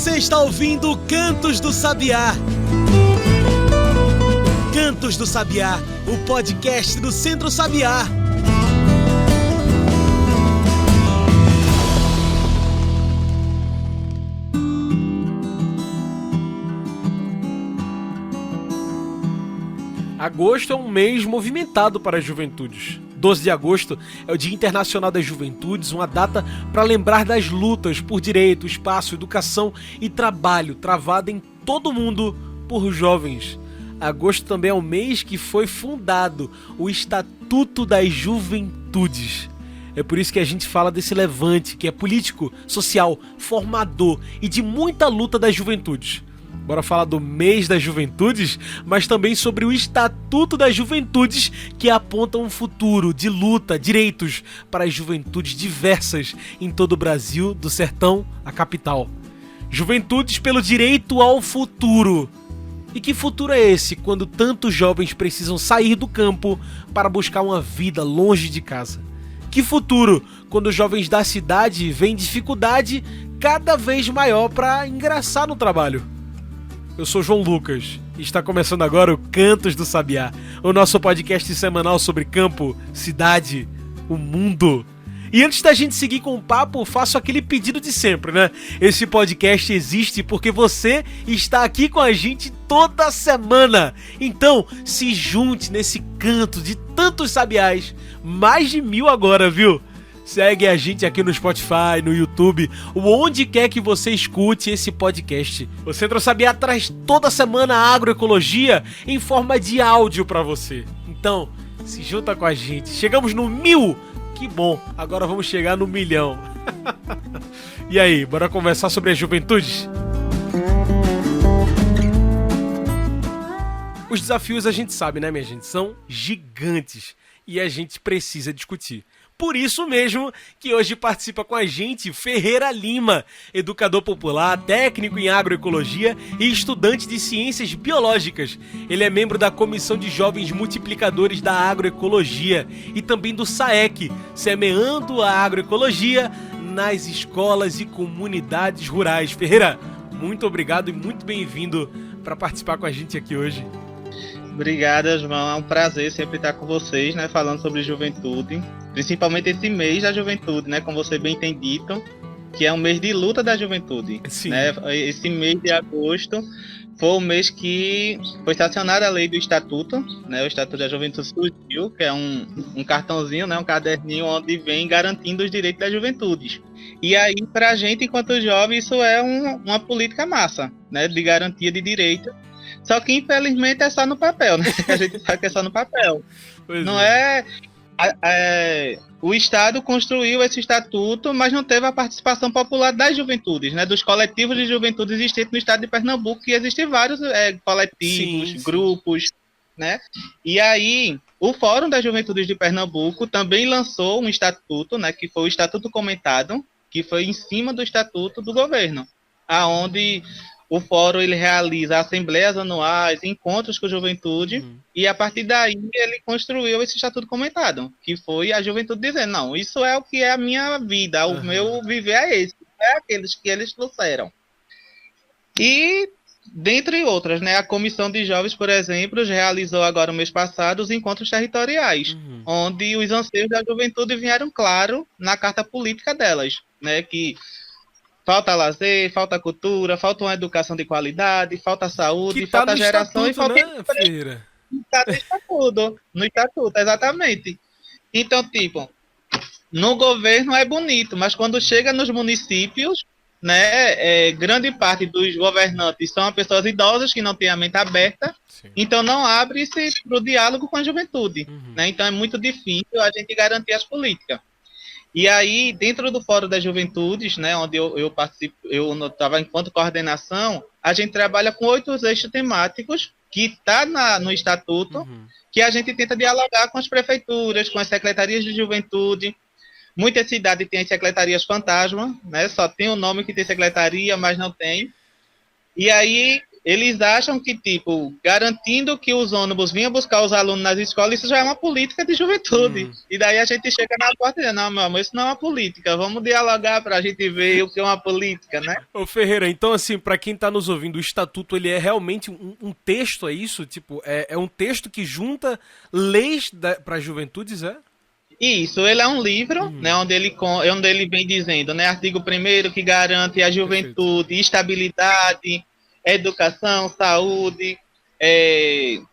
Você está ouvindo Cantos do Sabiá. Cantos do Sabiá, o podcast do Centro Sabiá. Agosto é um mês movimentado para as juventudes. 12 de agosto é o Dia Internacional das Juventudes, uma data para lembrar das lutas por direito, espaço, educação e trabalho travada em todo o mundo por jovens. Agosto também é o mês que foi fundado o Estatuto das Juventudes. É por isso que a gente fala desse levante, que é político, social, formador e de muita luta das juventudes. Bora falar do mês das juventudes, mas também sobre o Estatuto das Juventudes, que aponta um futuro de luta, direitos para as juventudes diversas em todo o Brasil, do sertão à capital. Juventudes pelo direito ao futuro. E que futuro é esse quando tantos jovens precisam sair do campo para buscar uma vida longe de casa? Que futuro quando os jovens da cidade veem dificuldade cada vez maior para ingressar no trabalho? Eu sou João Lucas e está começando agora o Cantos do Sabiá, o nosso podcast semanal sobre campo, cidade, o mundo. E antes da gente seguir com o papo, faço aquele pedido de sempre, né? Esse podcast existe porque você está aqui com a gente toda semana. Então, se junte nesse canto de tantos sabiás, mais de 1000 agora, viu? Segue a gente aqui no Spotify, no YouTube, ou onde quer que você escute esse podcast. O Centro Sabiá traz toda semana a agroecologia em forma de áudio para você. Então, se junta com a gente. Chegamos no 1000! Que bom, agora vamos chegar no 1.000.000. E aí, bora conversar sobre as juventudes? Os desafios a gente sabe, né, minha gente? São gigantes e a gente precisa discutir. Por isso mesmo que hoje participa com a gente Ferreira Lima, educador popular, técnico em agroecologia e estudante de ciências biológicas. Ele é membro da Comissão de Jovens Multiplicadores da Agroecologia e também do SAEC, semeando a agroecologia nas escolas e comunidades rurais. Ferreira, muito obrigado e muito bem-vindo para participar com a gente aqui hoje. Obrigada, João. É um prazer sempre estar com vocês, né, falando sobre juventude, principalmente esse mês da juventude, né, como você bem tem dito, que é um mês de luta da juventude. Sim. Né? Esse mês de agosto foi o mês que foi sancionada a lei do Estatuto, né, o Estatuto da Juventude surgiu, que é um cartãozinho, né, um caderninho onde vem garantindo os direitos das juventudes. E aí, para a gente, enquanto jovem, isso é uma política massa, né, de garantia de direitos. Só que, infelizmente, é só no papel, né? A gente sabe que é só no papel. Pois não é. O Estado construiu esse estatuto, mas não teve a participação popular das juventudes, né? Dos coletivos de juventude existentes no estado de Pernambuco, que existem vários coletivos, Sim. grupos, né? E aí, o Fórum das Juventudes de Pernambuco também lançou um estatuto, né? Que foi o Estatuto Comentado, que foi em cima do estatuto do governo, aonde o fórum ele realiza assembleias anuais, encontros com a juventude, e a partir daí ele construiu esse estatuto comentado, que foi a juventude dizendo, não, isso é o que é a minha vida, o meu viver é esse, é aqueles que eles trouxeram. E, dentre outras, né, a Comissão de Jovens, por exemplo, realizou agora no mês passado os encontros territoriais, onde os anseios da juventude vieram claro na carta política delas, né, que falta lazer, falta cultura, falta uma educação de qualidade, falta saúde, tá falta geração e falta... Né, Ferreira? Tá no estatuto, exatamente. Então, tipo, no governo é bonito, mas quando chega nos municípios, né, grande parte dos governantes são pessoas idosas que não têm a mente aberta, Sim. Então não abre-se para o diálogo com a juventude. Né? Então é muito difícil a gente garantir as políticas. E aí, dentro do Fórum das Juventudes, né, onde eu participo, eu estava enquanto coordenação, a gente trabalha com 8 eixos temáticos que está no Estatuto, que a gente tenta dialogar com as prefeituras, com as secretarias de juventude. Muitas cidades têm as secretarias fantasma, né, só tem o nome que tem secretaria, mas não tem. E aí, eles acham que, tipo, garantindo que os ônibus vinham buscar os alunos nas escolas, isso já é uma política de juventude. E daí a gente chega na porta e diz, não, meu amor, isso não é uma política, vamos dialogar pra gente ver o que é uma política, né? Ô Ferreira, então assim, pra quem tá nos ouvindo, o estatuto ele é realmente um texto, é isso? Tipo, é um texto que junta leis para juventudes, é? Isso, ele é um livro, né, onde ele vem dizendo, né, artigo 1º que garante a juventude, estabilidade, educação, saúde,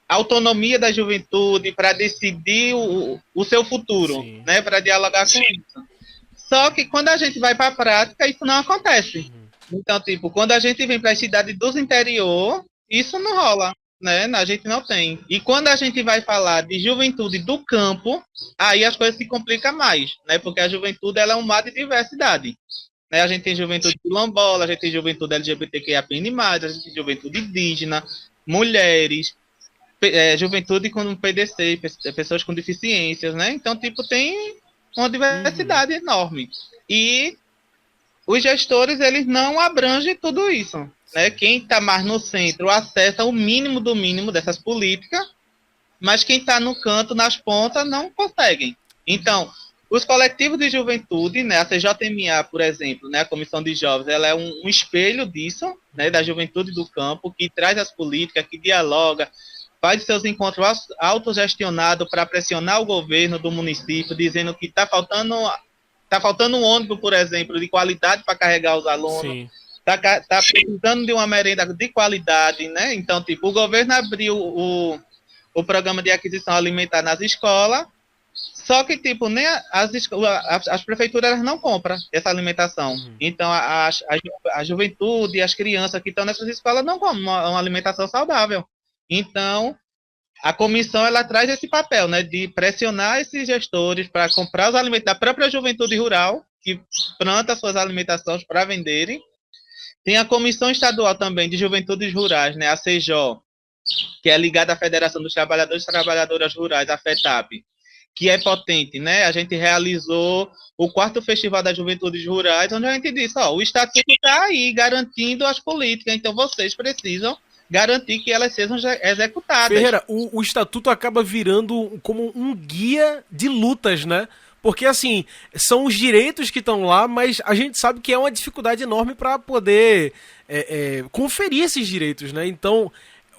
autonomia da juventude para decidir o seu futuro, né, para dialogar com isso. Só que quando a gente vai para a prática, isso não acontece. Então, tipo, quando a gente vem para as cidades dos interior, isso não rola, né? A gente não tem. E quando a gente vai falar de juventude do campo, aí as coisas se complicam mais, né? Porque a juventude ela é um mar de diversidade. Né? A gente tem juventude quilombola, a gente tem juventude LGBTQIA+, a gente tem juventude indígena, mulheres, juventude com PDC, pessoas com deficiências, né? Então, tipo, tem uma diversidade enorme. E os gestores, eles não abrangem tudo isso. Né? Quem está mais no centro acessa o mínimo do mínimo dessas políticas, mas quem está no canto, nas pontas, não conseguem. Então, os coletivos de juventude, né, a CJMA, por exemplo, né, a Comissão de Jovens, ela é um espelho disso, né, da juventude do campo, que traz as políticas, que dialoga, faz seus encontros autogestionados para pressionar o governo do município, dizendo que está faltando um ônibus, por exemplo, de qualidade para carregar os alunos. Tá precisando de uma merenda de qualidade, né? Então, tipo, o governo abriu o programa de aquisição alimentar nas escolas, só que, tipo, nem as prefeituras não compram essa alimentação. Então, a juventude, as crianças que estão nessas escolas não comem uma alimentação saudável. Então, a comissão, ela traz esse papel, né, de pressionar esses gestores para comprar os alimentos da própria juventude rural, que planta suas alimentações para venderem. Tem a Comissão Estadual também de Juventudes Rurais, né, a CEJO, que é ligada à Federação dos Trabalhadores e Trabalhadoras Rurais, a FETAP, que é potente, né? A gente realizou o 4º Festival das Juventudes Rurais, onde a gente disse, o Estatuto está aí garantindo as políticas, então vocês precisam garantir que elas sejam executadas. Ferreira, o Estatuto acaba virando como um guia de lutas, né? Porque, assim, são os direitos que estão lá, mas a gente sabe que é uma dificuldade enorme para poder conferir esses direitos, né? Então,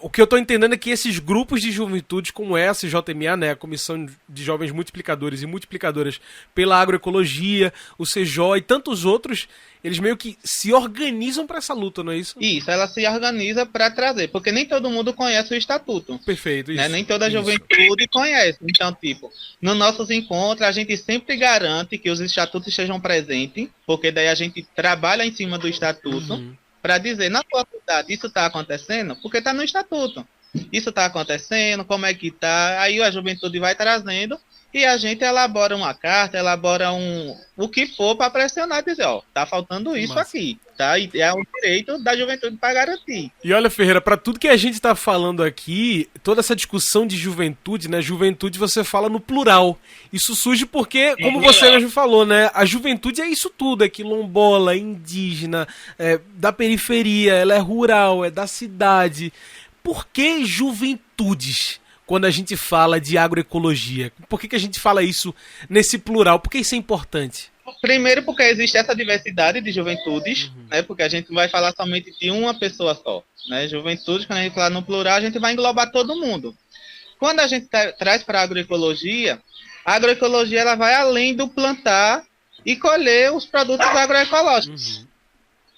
o que eu estou entendendo é que esses grupos de juventude, como essa, JMA, né, a Comissão de Jovens Multiplicadores e Multiplicadoras pela Agroecologia, o CEJO e tantos outros, eles meio que se organizam para essa luta, não é isso? Isso, ela se organiza para trazer, porque nem todo mundo conhece o Estatuto. Perfeito, isso. Né? Nem toda a juventude conhece. Então, tipo, nos nossos encontros, a gente sempre garante que os estatutos estejam presentes, porque daí a gente trabalha em cima do Estatuto, para dizer, na sua cidade, isso está acontecendo? Porque está no Estatuto. Isso está acontecendo, como é que está? Aí a juventude vai trazendo e a gente elabora uma carta, elabora o que for para pressionar, dizer, tá faltando isso aqui, tá? E é um direito da juventude para garantir. E olha, Ferreira, para tudo que a gente está falando aqui, toda essa discussão de juventude, né? Juventude você fala no plural. Isso surge porque, como você mesmo falou, né? A juventude é isso tudo, é quilombola, é indígena, é da periferia, ela é rural, é da cidade. Por que juventudes? Quando a gente fala de agroecologia, por que a gente fala isso nesse plural? Por que isso é importante? Primeiro porque existe essa diversidade de juventudes, né? Porque a gente não vai falar somente de uma pessoa só, né? Juventude, quando a gente fala no plural, a gente vai englobar todo mundo. Quando a gente traz para a agroecologia ela vai além do plantar e colher os produtos agroecológicos.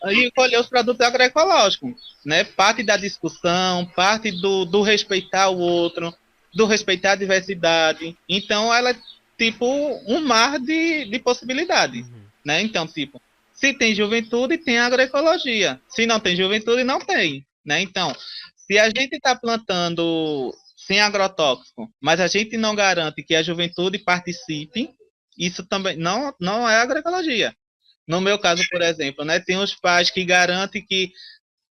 E colher os produtos agroecológicos, né? Parte da discussão, parte do respeitar o outro, do respeitar a diversidade. Então, ela é tipo um mar de possibilidades, né? Então, tipo, se tem juventude, tem agroecologia. Se não tem juventude, não tem, né? Então, se a gente está plantando sem agrotóxico, mas a gente não garante que a juventude participe, isso também não é agroecologia. No meu caso, por exemplo, né, tem os pais que garantem que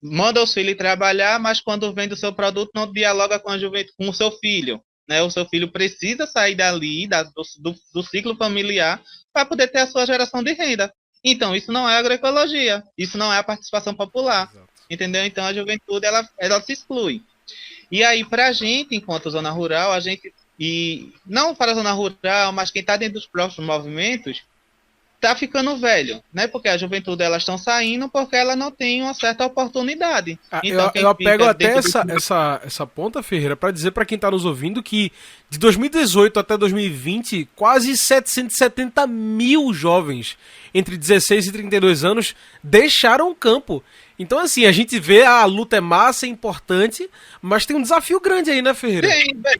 mandam os filhos trabalhar, mas quando vende o seu produto não dialoga com a juventude, com o seu filho. Né? O seu filho precisa sair dali, do ciclo familiar, para poder ter a sua geração de renda. Então, isso não é agroecologia, isso não é a participação popular. entendeu? Então a juventude ela se exclui. E aí, para a gente, enquanto zona rural, e não para a zona rural, mas quem está dentro dos próprios movimentos, está ficando velho, né? Porque a juventude elas estão saindo porque ela não tem uma certa oportunidade. Então, eu pego até dentro essa ponta, Ferreira, para dizer para quem está nos ouvindo que de 2018 até 2020, quase 770 mil jovens entre 16 e 32 anos deixaram o campo. Então, assim, a gente vê a luta é massa, é importante, mas tem um desafio grande aí, né, Ferreira?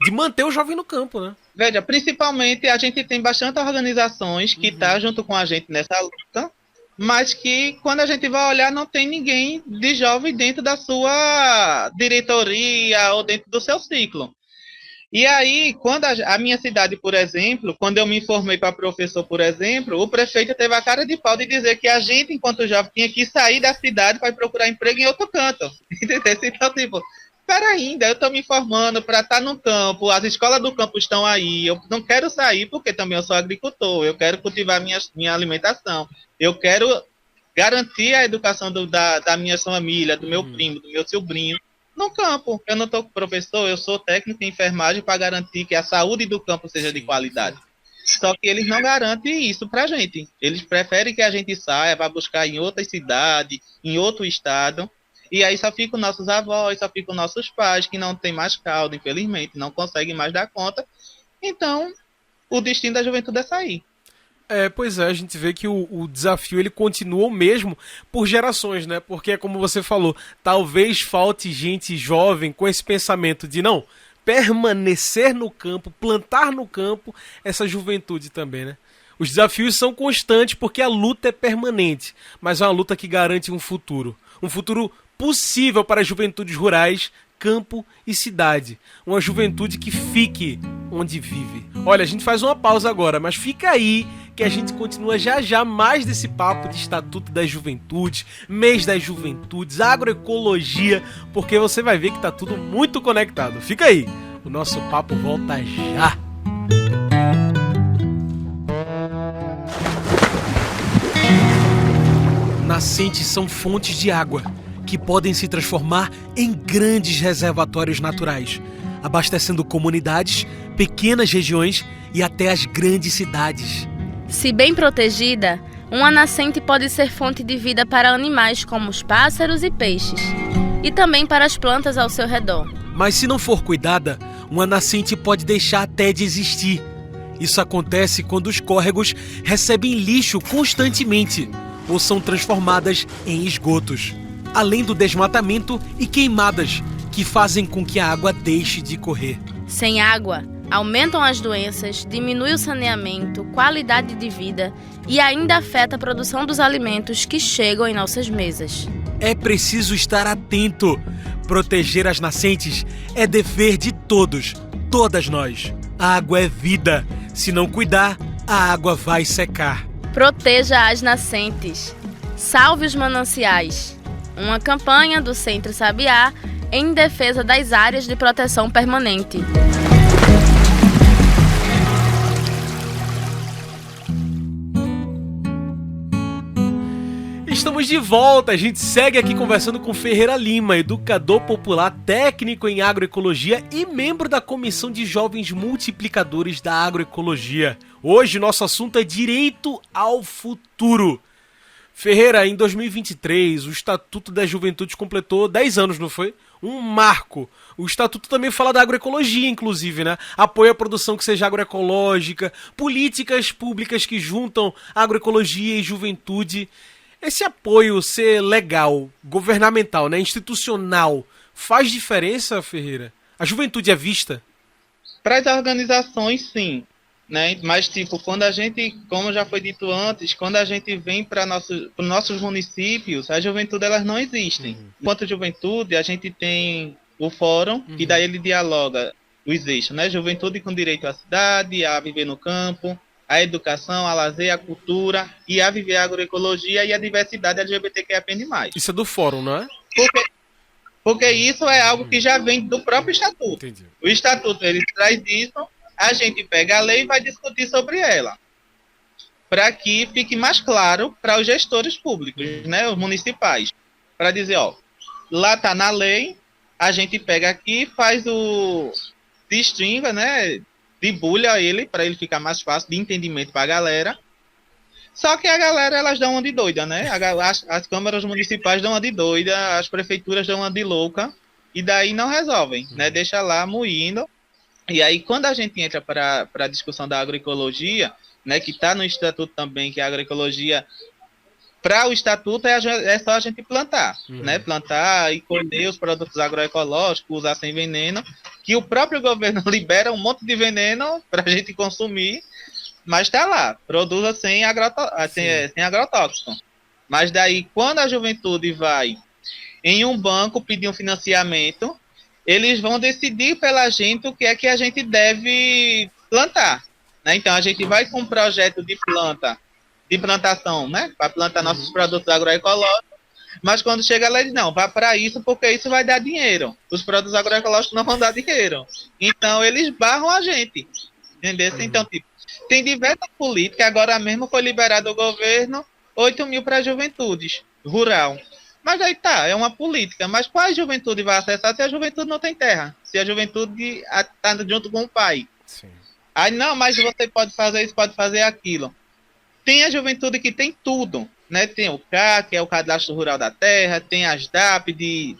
De manter o jovem no campo, né? Veja, principalmente a gente tem bastante organizações que tá junto com a gente nessa luta, mas que quando a gente vai olhar não tem ninguém de jovem dentro da sua diretoria ou dentro do seu ciclo. E aí, quando a minha cidade, por exemplo, quando eu me formei para professor, por exemplo, o prefeito teve a cara de pau de dizer que a gente, enquanto jovem, tinha que sair da cidade para procurar emprego em outro canto. Entendeu? Então, tipo, para ainda, eu estou me formando para estar no campo, as escolas do campo estão aí, eu não quero sair porque também eu sou agricultor, eu quero cultivar minha alimentação, eu quero garantir a educação da minha família, do meu primo, do meu sobrinho, no campo. Eu não estou professor, eu sou técnico em enfermagem para garantir que a saúde do campo seja de qualidade. Só que eles não garantem isso para a gente. Eles preferem que a gente saia, vá buscar em outra cidade, em outro estado, e aí só ficam nossos avós, só ficam nossos pais, que não tem mais caldo, infelizmente, não conseguem mais dar conta. Então, o destino da juventude é sair. Pois é, a gente vê que o desafio ele continua o mesmo por gerações, né? Porque, como você falou, talvez falte gente jovem com esse pensamento de não, permanecer no campo, plantar no campo essa juventude também, né? Os desafios são constantes porque a luta é permanente, mas é uma luta que garante um futuro possível para as juventudes rurais, campo e cidade. Uma juventude que fique onde vive. Olha, a gente faz uma pausa agora, mas fica aí que a gente continua já já mais desse papo de Estatuto das Juventudes, Mês das Juventudes, agroecologia, porque você vai ver que tá tudo muito conectado. Fica aí, o nosso papo volta já. Nascentes são fontes de água que podem se transformar em grandes reservatórios naturais, abastecendo comunidades, pequenas regiões e até as grandes cidades. Se bem protegida, uma nascente pode ser fonte de vida para animais como os pássaros e peixes, e também para as plantas ao seu redor. Mas se não for cuidada, uma nascente pode deixar até de existir. Isso acontece quando os córregos recebem lixo constantemente ou são transformadas em esgotos, além do desmatamento e queimadas, que fazem com que a água deixe de correr. Sem água, aumentam as doenças, diminui o saneamento, qualidade de vida e ainda afeta a produção dos alimentos que chegam em nossas mesas. É preciso estar atento. Proteger as nascentes é dever de todos, todas nós. A água é vida. Se não cuidar, a água vai secar. Proteja as nascentes. Salve os mananciais. Uma campanha do Centro Sabiá em defesa das áreas de proteção permanente. Estamos de volta, a gente segue aqui conversando com Ferreira Lima, educador popular, técnico em agroecologia e membro da Comissão de Jovens Multiplicadores da Agroecologia. Hoje nosso assunto é direito ao futuro. Ferreira, em 2023, o Estatuto da Juventude completou 10 anos, não foi? Um marco. O Estatuto também fala da agroecologia, inclusive, né? Apoia a produção que seja agroecológica, políticas públicas que juntam agroecologia e juventude. Esse apoio ser legal, governamental, né? Institucional, faz diferença, Ferreira? A juventude é vista? Para as organizações, sim. Né? Mas, tipo, quando a gente, como já foi dito antes, quando a gente vem para nossos municípios, a juventude, elas não existem. Enquanto juventude, a gente tem o fórum, que daí ele dialoga os eixos, né? Juventude com direito à cidade, a viver no campo, a educação, a lazer, a cultura, e a viver a agroecologia e a diversidade LGBTQIA+. Isso é do fórum, não é? Porque isso é algo que já vem do próprio Estatuto. Entendi. O Estatuto, ele traz isso, a gente pega a lei e vai discutir sobre ela, para que fique mais claro para os gestores públicos, né, os municipais, para dizer, ó, lá tá na lei, a gente pega aqui, faz o destringa, né? Debulha ele para ele ficar mais fácil de entendimento para a galera. Só que a galera, elas dão uma de doida, né? As câmaras municipais dão uma de doida, as prefeituras dão uma de louca, e daí não resolvem, né? Deixa lá moindo. E aí, quando a gente entra para a discussão da agroecologia, né, que está no estatuto também, que a agroecologia, para o estatuto, é só a gente plantar, né? Plantar e colher os produtos agroecológicos, usar sem veneno, que o próprio governo libera um monte de veneno para a gente consumir, mas está lá, produza sem agrotóxico. Mas daí, quando a juventude vai em um banco pedir um financiamento, eles vão decidir pela gente o que é que a gente deve plantar, né? Então, a gente vai com um projeto de plantação, né? Para plantar nossos produtos agroecológicos, mas quando chega lá, eles não, vá para isso, porque isso vai dar dinheiro. Os produtos agroecológicos não vão dar dinheiro. Então, eles barram a gente, entendeu? Então, tipo, tem diversas políticas, agora mesmo foi liberado o governo 8 mil para juventudes rural. Mas aí tá, é uma política. Mas qual a juventude vai acessar se a juventude não tem terra? Se a juventude está junto com o pai? Sim. Aí não, mas você pode fazer isso, pode fazer aquilo. Tem a juventude que tem tudo, né? Tem o CAC, que é o Cadastro Rural da Terra, tem as DAP,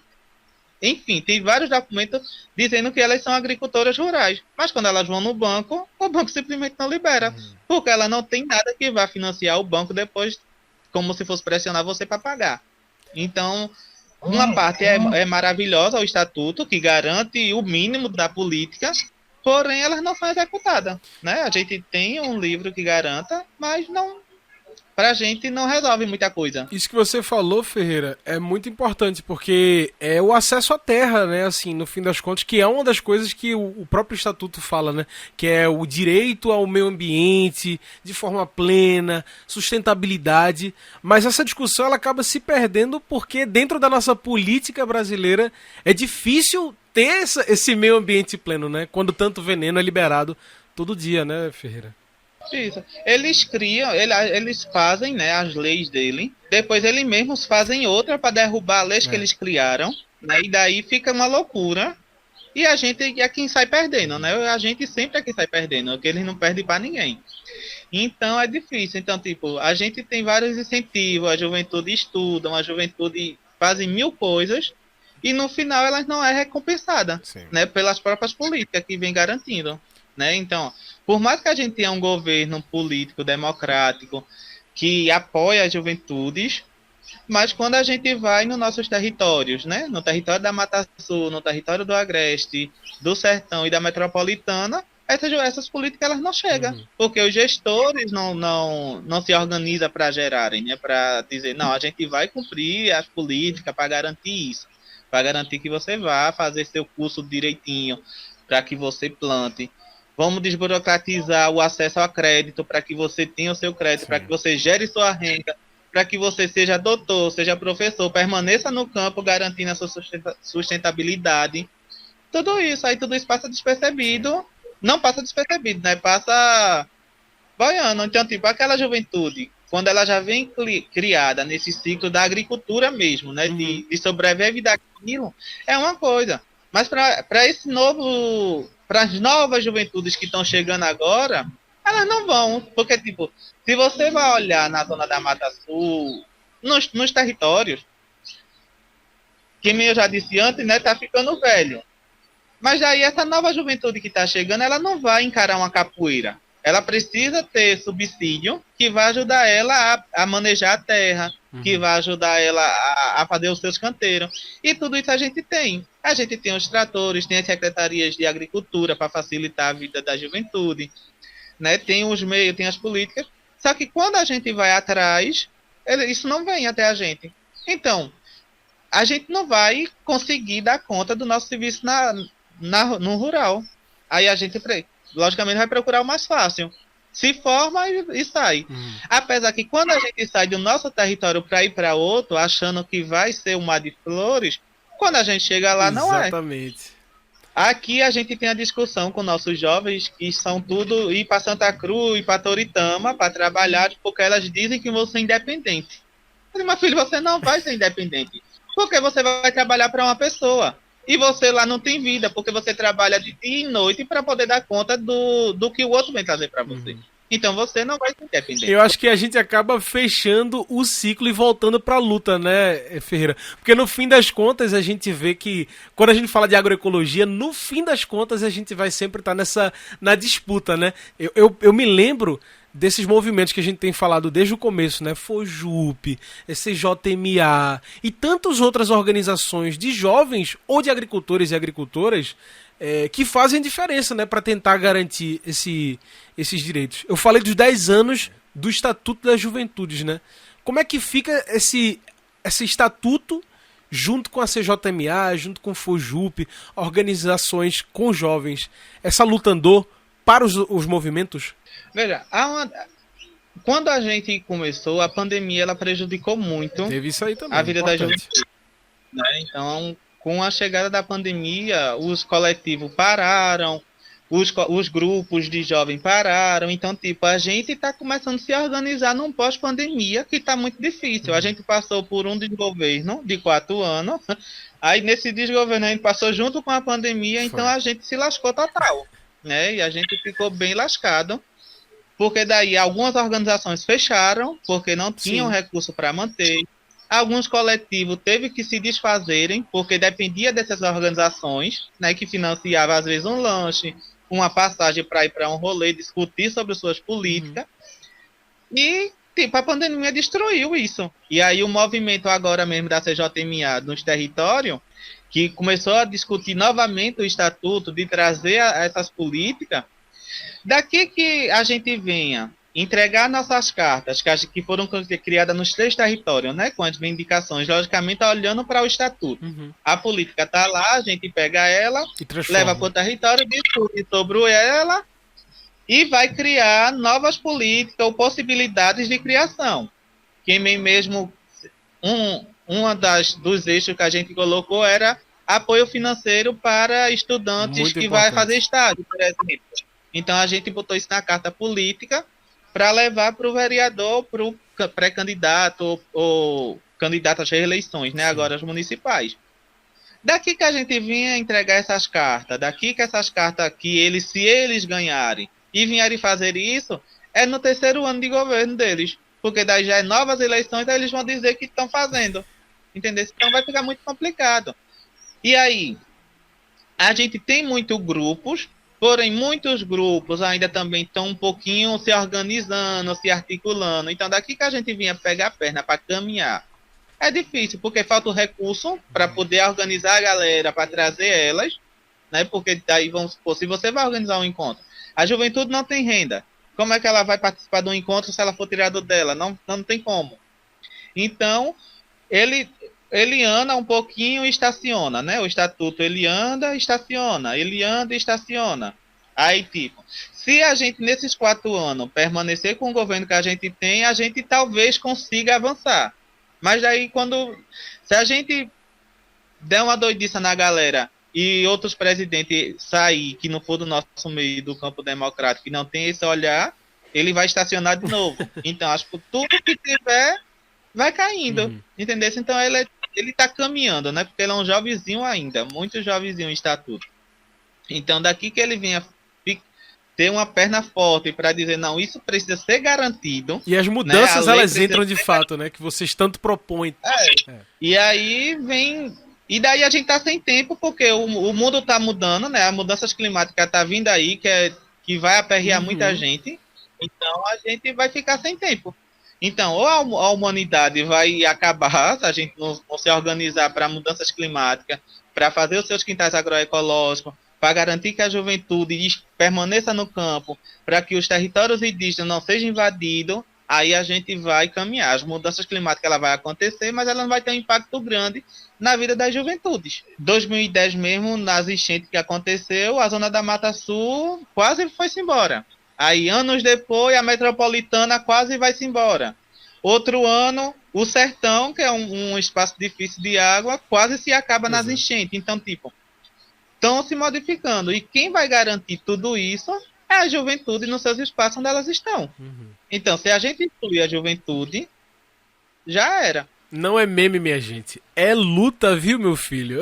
enfim, tem vários documentos dizendo que elas são agricultoras rurais. Mas quando elas vão no banco, o banco simplesmente não libera. Porque ela não tem nada que vá financiar o banco depois, como se fosse pressionar você para pagar. Então, uma parte é maravilhosa, o estatuto, que garante o mínimo da política, porém elas não são executadas, né? A gente tem um livro que garanta, mas não, pra gente não resolve muita coisa. Isso que você falou, Ferreira, é muito importante, porque é o acesso à terra, né, assim, no fim das contas, que é uma das coisas que o próprio estatuto fala, né, que é o direito ao meio ambiente, de forma plena, sustentabilidade, mas essa discussão ela acaba se perdendo porque dentro da nossa política brasileira é difícil ter esse meio ambiente pleno, né, quando tanto veneno é liberado todo dia, né, Ferreira? Isso. Eles criam, eles fazem, né, as leis dele, depois eles mesmos fazem outra para derrubar as leis que eles criaram, né, e daí fica uma loucura, e a gente é quem sai perdendo, né, a gente sempre é quem sai perdendo, porque eles não perdem para ninguém. Então é difícil. Então, tipo, a gente tem vários incentivos, a juventude estuda, a juventude fazem mil coisas, e no final elas não é recompensada, né, pelas próprias políticas que vem garantindo. Né? Então, por mais que a gente tenha um governo político democrático que apoia as juventudes, mas quando a gente vai nos nossos territórios, né? No território da Mata Sul, no território do Agreste, do Sertão e da Metropolitana, essas políticas elas não chegam, porque os gestores não se organizam para gerarem, né? Para dizer, não, a gente vai cumprir as políticas para garantir isso, para garantir que você vá fazer seu curso direitinho, para que você plante. Vamos desburocratizar o acesso ao crédito para que você tenha o seu crédito, para que você gere sua renda, para que você seja doutor, seja professor, permaneça no campo garantindo a sua sustentabilidade. Tudo isso passa despercebido. Não passa despercebido, né? Passa boiando. Então, tipo, aquela juventude, quando ela já vem criada nesse ciclo da agricultura mesmo, né? De sobreviver daquilo, é uma coisa. Mas para esse novo... Para as novas juventudes que estão chegando agora, elas não vão. Porque, tipo, se você vai olhar na zona da Mata Sul, nos territórios, que eu já disse antes, né, tá ficando velho. Mas aí essa nova juventude que está chegando, ela não vai encarar uma capoeira. Ela precisa ter subsídio que vai ajudar ela a manejar a terra, que vai ajudar ela a fazer os seus canteiros. E tudo isso a gente tem. A gente tem os tratores, tem as secretarias de agricultura para facilitar a vida da juventude, né? Tem os meios, tem as políticas. Só que quando a gente vai atrás, isso não vem até a gente. Então, a gente não vai conseguir dar conta do nosso serviço no rural. Aí a gente, logicamente, vai procurar o mais fácil. Se forma e sai. Apesar que quando a gente sai do nosso território para ir para outro, achando que vai ser um mar de flores, quando a gente chega lá, não é. Exatamente. Aqui a gente tem a discussão com nossos jovens, que são tudo ir para Santa Cruz, ir para Toritama, para trabalhar, porque elas dizem que vão ser independentes. Mas, meu filho, você não vai ser independente. Porque você vai trabalhar para uma pessoa. E você lá não tem vida, porque você trabalha de dia e noite para poder dar conta do que o outro vem trazer para você. Então você não vai ser independente. Eu acho que a gente acaba fechando o ciclo e voltando pra luta, né, Ferreira? Porque no fim das contas a gente vê que, quando a gente fala de agroecologia, no fim das contas a gente vai sempre estar na disputa, né? Eu me lembro desses movimentos que a gente tem falado desde o começo, né? FOJUP, CJMA e tantas outras organizações de jovens ou de agricultores e agricultoras que fazem diferença, né, para tentar garantir esses direitos. Eu falei dos 10 anos do Estatuto das Juventudes, né? Como é que fica esse estatuto junto com a CJMA, junto com o FOJUP, organizações com jovens? Essa luta andou para os movimentos? Veja, quando a gente começou, a pandemia ela prejudicou muito Teve isso aí também, a vida da importante. juventude. Né? Então, com a chegada da pandemia, os coletivos pararam, os grupos de jovens pararam. Então, tipo, a gente está começando a se organizar num pós-pandemia que está muito difícil. A gente passou por um desgoverno de 4 anos. Aí, nesse desgoverno, a gente passou junto com a pandemia, então a gente se lascou total. Né? E a gente ficou bem lascado. Porque daí algumas organizações fecharam, porque não tinham recurso para manter. Alguns coletivos teve que se desfazerem, porque dependia dessas organizações, né, que financiavam às vezes um lanche, uma passagem para ir para um rolê, discutir sobre suas políticas. E, tipo, a pandemia destruiu isso. E aí o movimento agora mesmo da CJMA nos territórios, que começou a discutir novamente o estatuto, de trazer essas políticas, daqui que a gente venha entregar nossas cartas, que foram criadas nos 3 territórios, né, com as vindicações, logicamente olhando para o estatuto. A política está lá, a gente pega ela, leva para o território, discute sobre ela e vai criar novas políticas ou possibilidades de criação. Quem mesmo, uma dos eixos que a gente colocou era apoio financeiro para estudantes que vai fazer estágio, por exemplo. Então a gente botou isso na carta política para levar para o vereador, para o pré-candidato ou candidato às reeleições, né? Agora as municipais. Daqui que a gente vinha entregar essas cartas, daqui que essas cartas que se eles ganharem e vierem fazer isso, é no 3º ano de governo deles. Porque daí já é novas eleições, aí eles vão dizer que estão fazendo. Entendeu? Então vai ficar muito complicado. E aí, a gente tem muitos grupos, porém muitos grupos ainda também estão um pouquinho se organizando, se articulando. Então daqui que a gente vinha pegar a perna para caminhar, é difícil, porque falta o recurso para poder organizar a galera, para trazer elas, né? Porque daí, vamos supor, se você vai organizar um encontro, a juventude não tem renda. Como é que ela vai participar do encontro se ela for tirada dela? Não tem como. Então, ele anda um pouquinho e estaciona, né? O estatuto, ele anda, estaciona. Ele anda e estaciona. Aí, tipo, se a gente, nesses 4 anos, permanecer com o governo que a gente tem, a gente talvez consiga avançar. Mas daí, se a gente der uma doidiça na galera e outros presidentes sair, que não for do nosso meio, do campo democrático, que não tem esse olhar, ele vai estacionar de novo. Então, acho que tudo que tiver vai caindo. Entendeu? Então, ele tá caminhando, né? Porque ele é um jovenzinho ainda, muito jovenzinho em estatuto. Então, daqui que ele venha ter uma perna forte para dizer, não, isso precisa ser garantido. E as mudanças, né? Elas entram de fato, né? Que vocês tanto propõem. E aí vem... E daí a gente tá sem tempo, porque o mundo tá mudando, né? As mudanças climáticas tá vindo aí, que vai aperrear muita gente. Então, a gente vai ficar sem tempo. Então, ou a humanidade vai acabar, se a gente não se organizar para mudanças climáticas, para fazer os seus quintais agroecológicos, para garantir que a juventude permaneça no campo, para que os territórios indígenas não sejam invadidos, aí a gente vai caminhar. As mudanças climáticas ela vai acontecer, mas ela não vai ter um impacto grande na vida das juventudes. 2010 mesmo, nas enchentes que aconteceu, a zona da Mata Sul quase foi-se embora. Aí, anos depois, a metropolitana quase vai-se embora. Outro ano, o sertão, que é um espaço difícil de água, quase se acaba nas enchentes. Então, tipo, estão se modificando. E quem vai garantir tudo isso é a juventude nos seus espaços onde elas estão. Então, se a gente incluir a juventude, já era. Não é meme, minha gente. É luta, viu, meu filho?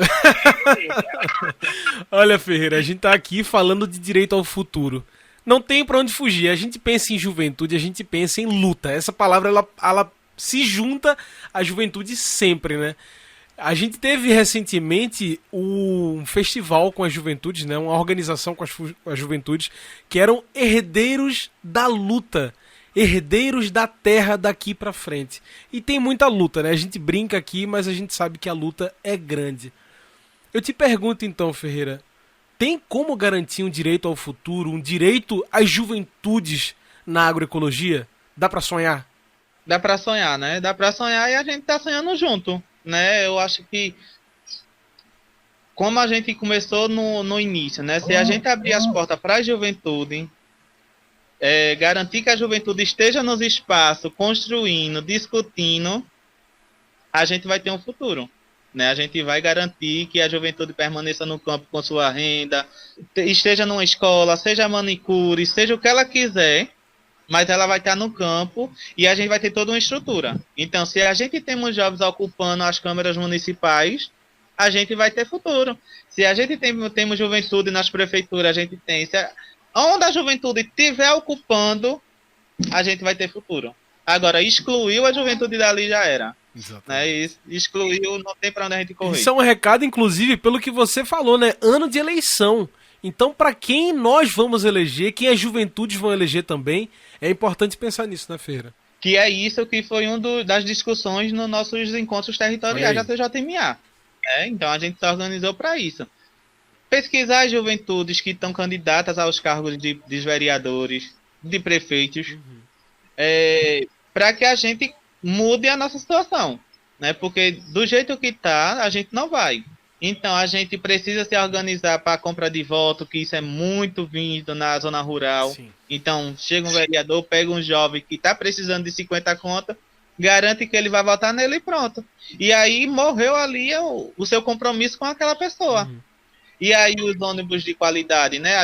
Olha, Ferreira, a gente tá aqui falando de direito ao futuro. Não tem pra onde fugir. A gente pensa em juventude, a gente pensa em luta. Essa palavra, ela se junta à juventude sempre, né? A gente teve recentemente um festival com as juventudes, né? Uma organização com as juventudes, que eram herdeiros da luta. Herdeiros da terra daqui pra frente. E tem muita luta, né? A gente brinca aqui, mas a gente sabe que a luta é grande. Eu te pergunto então, Ferreira, tem como garantir um direito ao futuro, um direito às juventudes na agroecologia? Dá pra sonhar? Dá pra sonhar, né? Dá pra sonhar e a gente tá sonhando junto, né? Eu acho que, como a gente começou no início, né? Se a gente abrir as portas para a juventude, garantir que a juventude esteja nos espaços, construindo, discutindo, a gente vai ter um futuro. Né? A gente vai garantir que a juventude permaneça no campo com sua renda, esteja numa escola, seja manicure, seja o que ela quiser, mas ela vai estar no campo e a gente vai ter toda uma estrutura. Então, se a gente temos jovens ocupando as câmaras municipais, a gente vai ter futuro. Se a gente temos juventude nas prefeituras, a gente tem. Onde a juventude estiver ocupando, a gente vai ter futuro. Agora, excluiu a juventude dali já era. Né? Excluiu, não tem pra onde a gente correr. Isso é um recado, inclusive, pelo que você falou, né? Ano de eleição. Então, para quem nós vamos eleger, quem as juventudes vão eleger também, é importante pensar nisso, né, Ferreira? Que é isso que foi das discussões nos nossos encontros territoriais da TJMA. Então, a gente se organizou para isso. Pesquisar as juventudes que estão candidatas aos cargos de vereadores, de prefeitos, para que a gente mude a nossa situação, né? Porque do jeito que está, a gente não vai. Então, a gente precisa se organizar para a compra de voto, que isso é muito vindo na zona rural. Sim. Então, chega um vereador, pega um jovem que está precisando de 50 contas, garante que ele vai votar nele e pronto. E aí, morreu ali o seu compromisso com aquela pessoa. Uhum. E aí, os ônibus de qualidade, né?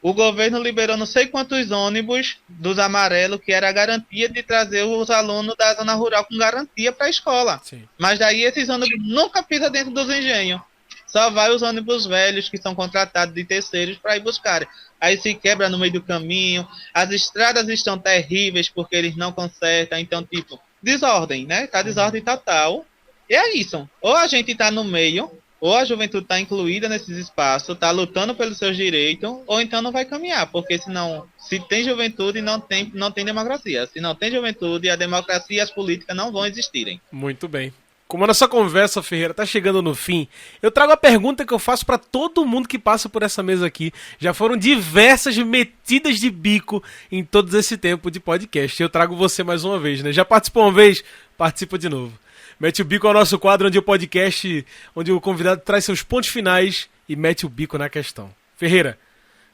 O governo liberou não sei quantos ônibus dos amarelos, que era a garantia de trazer os alunos da zona rural com garantia para a escola. Sim. Mas daí esses ônibus nunca pisam dentro dos engenhos. Só vai os ônibus velhos que são contratados de terceiros para ir buscar. Aí se quebra no meio do caminho. As estradas estão terríveis porque eles não consertam. Então, tipo, desordem, né? Tá desordem total. E é isso. Ou a gente tá no meio, ou a juventude está incluída nesses espaços, está lutando pelos seus direitos, ou então não vai caminhar, porque senão, se tem juventude, não tem democracia. Se não tem juventude, a democracia e as políticas não vão existirem. Muito bem. Como a nossa conversa, Ferreira, está chegando no fim, eu trago a pergunta que eu faço para todo mundo que passa por essa mesa aqui. Já foram diversas metidas de bico em todo esse tempo de podcast. Eu trago você mais uma vez, né? Já participou uma vez? Participa de novo. Mete o bico ao nosso quadro, onde o podcast, onde o convidado traz seus pontos finais e mete o bico na questão. Ferreira,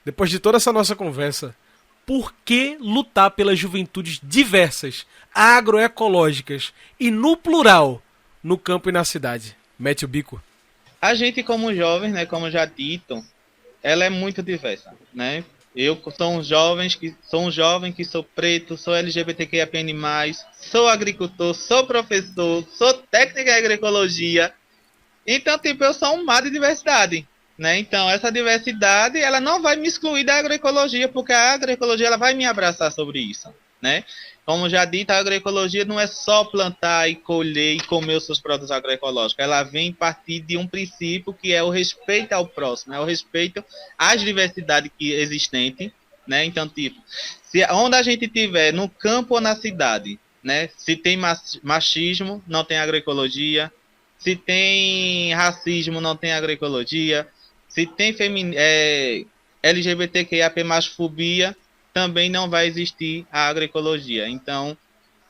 depois de toda essa nossa conversa, por que lutar pelas juventudes diversas, agroecológicas e no plural, no campo e na cidade? Mete o bico. A gente como jovens, né, como já dito, ela é muito diversa, né? Eu sou um jovem que sou preto, sou LGBTQIAPN+, sou agricultor, sou professor, sou técnico em agroecologia. Então, tipo, eu sou um mar de diversidade, né? Então, essa diversidade, ela não vai me excluir da agroecologia, porque a agroecologia, ela vai me abraçar sobre isso, né? Como já dito, a agroecologia não é só plantar e colher e comer os seus produtos agroecológicos. Ela vem partir de um princípio que é o respeito ao próximo, é o respeito às diversidades existentes, né? Então, tipo, onde a gente tiver, no campo ou na cidade, né? Se tem machismo, não tem agroecologia. Se tem racismo, não tem agroecologia. Se tem LGBTQIAP+, fobia, também não vai existir a agroecologia. Então,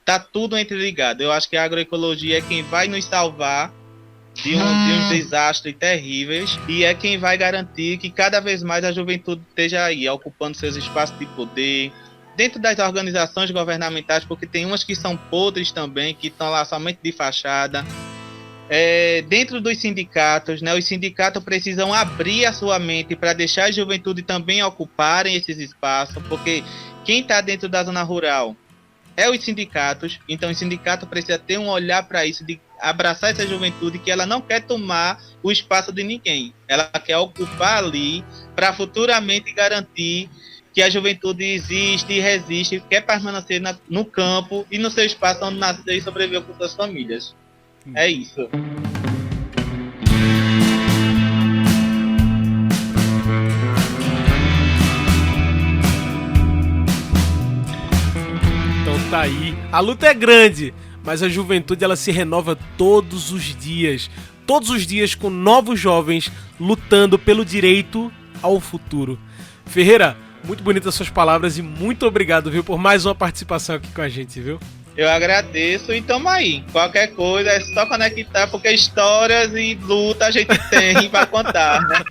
tá tudo interligado. Eu acho que a agroecologia é quem vai nos salvar de uns desastres terríveis e é quem vai garantir que cada vez mais a juventude esteja aí, ocupando seus espaços de poder, dentro das organizações governamentais, porque tem umas que são podres também, que estão lá somente de fachada. Dentro dos sindicatos, né, os sindicatos precisam abrir a sua mente para deixar a juventude também ocuparem esses espaços, porque quem está dentro da zona rural é os sindicatos. Então o sindicato precisa ter um olhar para isso, de abraçar essa juventude que ela não quer tomar o espaço de ninguém. Ela quer ocupar ali para futuramente garantir que a juventude existe e resiste, quer permanecer no campo e no seu espaço onde nasceu e sobreviveu com suas famílias. É isso. Então tá aí. A luta é grande, mas a juventude ela se renova todos os dias. Todos os dias com novos jovens lutando pelo direito ao futuro. Ferreira, muito bonitas suas palavras e muito obrigado, viu, por mais uma participação aqui com a gente, viu? Eu agradeço e tamo aí. Qualquer coisa é só conectar, porque histórias e luta a gente tem pra contar, né?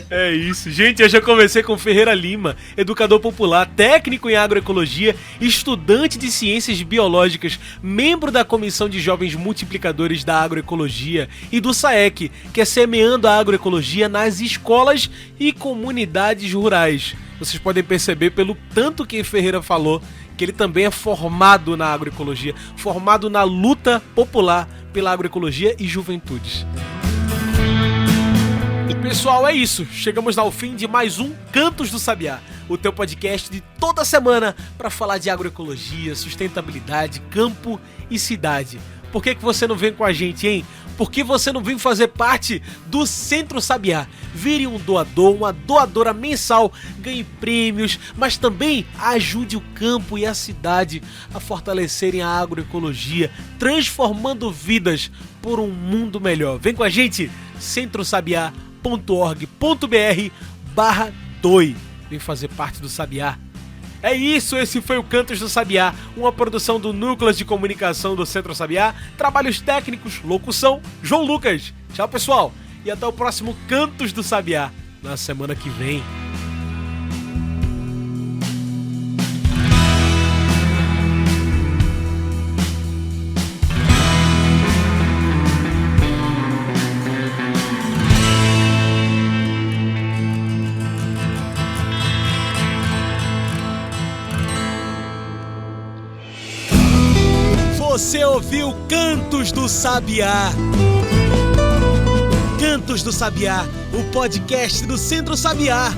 É isso. Gente, eu já conversei com Ferreira Lima, educador popular, técnico em agroecologia, estudante de ciências biológicas, membro da Comissão de Jovens Multiplicadores da Agroecologia e do SAEC, que é Semeando a Agroecologia nas escolas e comunidades rurais. Vocês podem perceber pelo tanto que Ferreira falou que ele também é formado na agroecologia, formado na luta popular pela agroecologia e juventudes. Pessoal, é isso. Chegamos ao fim de mais um Cantos do Sabiá, o teu podcast de toda semana para falar de agroecologia, sustentabilidade, campo e cidade. Por que você não vem com a gente, hein? Por que você não vem fazer parte do Centro Sabiá? Vire um doador, uma doadora mensal, ganhe prêmios, mas também ajude o campo e a cidade a fortalecerem a agroecologia, transformando vidas por um mundo melhor. Vem com a gente, centrosabiá.org.br/doi. Vem fazer parte do Sabiá. É isso, esse foi o Cantos do Sabiá, uma produção do Núcleo de Comunicação do Centro Sabiá, trabalhos técnicos, locução, João Lucas. Tchau, pessoal, e até o próximo Cantos do Sabiá, na semana que vem. Você ouviu Cantos do Sabiá. Cantos do Sabiá, o podcast do Centro Sabiá.